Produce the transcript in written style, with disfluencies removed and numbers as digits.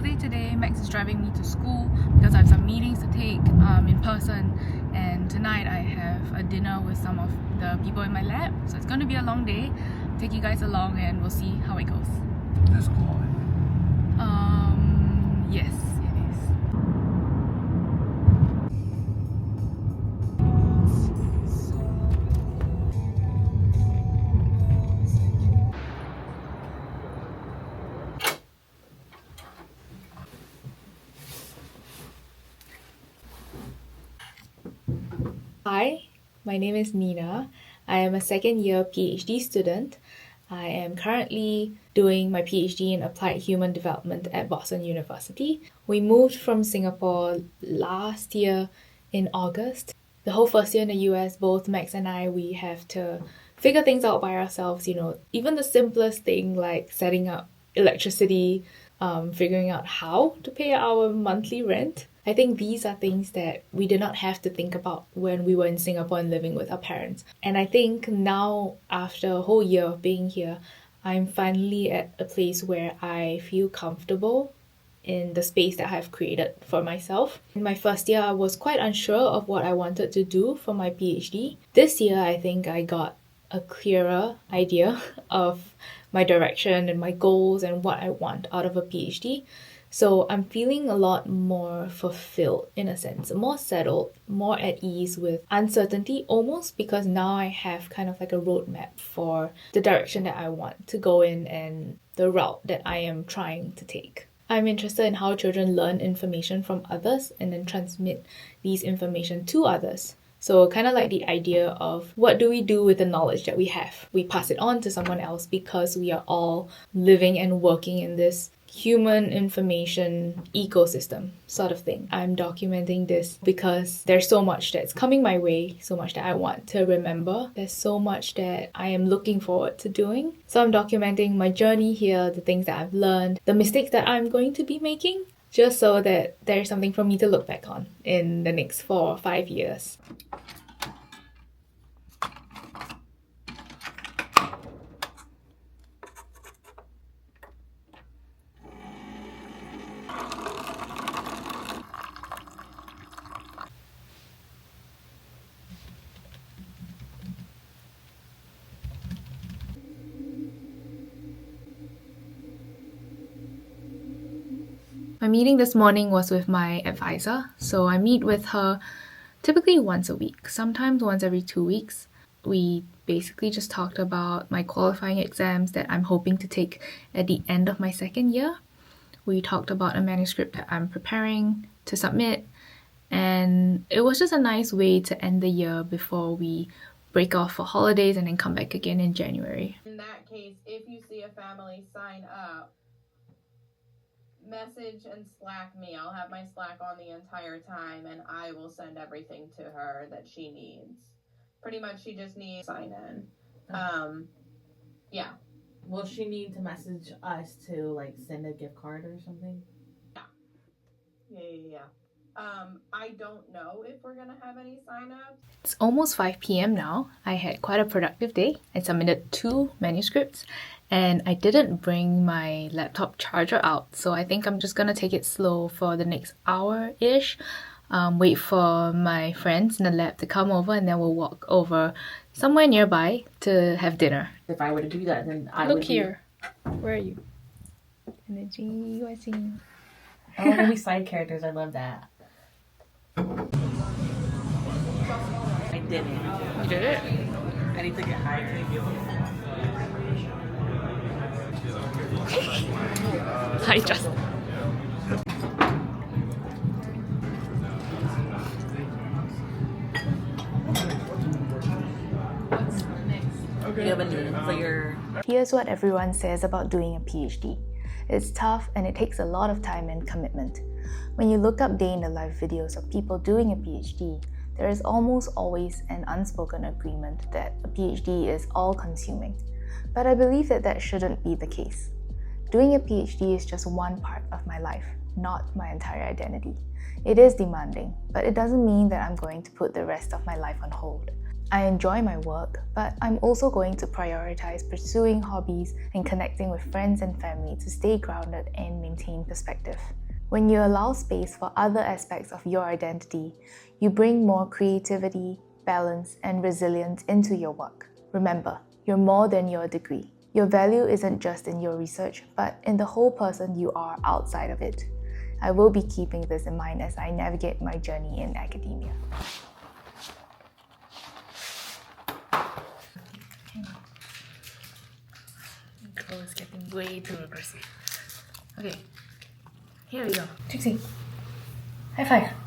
day today. Max is driving me to school because I have some meetings to take in person, and tonight I have a dinner with some of the people in my lab, so it's going to be a long day. I'll take you guys along and we'll see how it goes. This cool. Yes, it is. Hi, my name is Nina. I am a second year PhD student. I am currently doing my PhD in Applied Human Development at Boston University. We moved from Singapore last year in August. The whole first year in the US, both Max and I, we have to figure things out by ourselves, even the simplest thing like setting up electricity, figuring out how to pay our monthly rent. I think these are things that we did not have to think about when we were in Singapore and living with our parents. And I think now, after a whole year of being here, I'm finally at a place where I feel comfortable in the space that I've created for myself. In my first year, I was quite unsure of what I wanted to do for my PhD. This year, I think I got a clearer idea of my direction and my goals and what I want out of a PhD. So I'm feeling a lot more fulfilled in a sense, more settled, more at ease with uncertainty almost, because now I have kind of like a roadmap for the direction that I want to go in and the route that I am trying to take. I'm interested in how children learn information from others and then transmit these information to others. So kind of like the idea of what do we do with the knowledge that we have? We pass it on to someone else because we are all living and working in this human information ecosystem sort of thing. I'm documenting this because there's so much that's coming my way, so much that I want to remember. There's so much that I am looking forward to doing. So I'm documenting my journey here, the things that I've learned, the mistakes that I'm going to be making, just so that there's something for me to look back on in the next 4 or 5 years. My meeting this morning was with my advisor, so I meet with her typically once a week, sometimes once every 2 weeks. We basically just talked about my qualifying exams that I'm hoping to take at the end of my second year. We talked about a manuscript that I'm preparing to submit, and it was just a nice way to end the year before we break off for holidays and then come back again in January. In that case, if you see a family sign up, message and Slack me. I'll have my Slack on the entire time, and I will send everything to her that she needs. Pretty much, she just needs to sign in. Yeah. Will she need to message us to like send a gift card or something? Yeah. I don't know if we're gonna have any sign-ups. It's almost 5 p.m. now. I had quite a productive day. I submitted 2 manuscripts and I didn't bring my laptop charger out, so I think I'm just gonna take it slow for the next hour-ish. Wait for my friends in the lab to come over, and then we'll walk over somewhere nearby to have dinner. If I were to do that, then I Look would here. Where are you? Energy, what's in? I love when we side characters. I love that. I did it. You did it? I need to get higher. Hi, Justin. Do you have a name for your... Here's what everyone says about doing a PhD. It's tough and it takes a lot of time and commitment. When you look up day-in-the-life videos of people doing a PhD, there is almost always an unspoken agreement that a PhD is all-consuming. But I believe that that shouldn't be the case. Doing a PhD is just one part of my life, not my entire identity. It is demanding, but it doesn't mean that I'm going to put the rest of my life on hold. I enjoy my work, but I'm also going to prioritize pursuing hobbies and connecting with friends and family to stay grounded and maintain perspective. When you allow space for other aspects of your identity, you bring more creativity, balance, and resilience into your work. Remember, you're more than your degree. Your value isn't just in your research, but in the whole person you are outside of it. I will be keeping this in mind as I navigate my journey in academia. Girl is getting way too aggressive. Okay, here we go. Trixie, high five.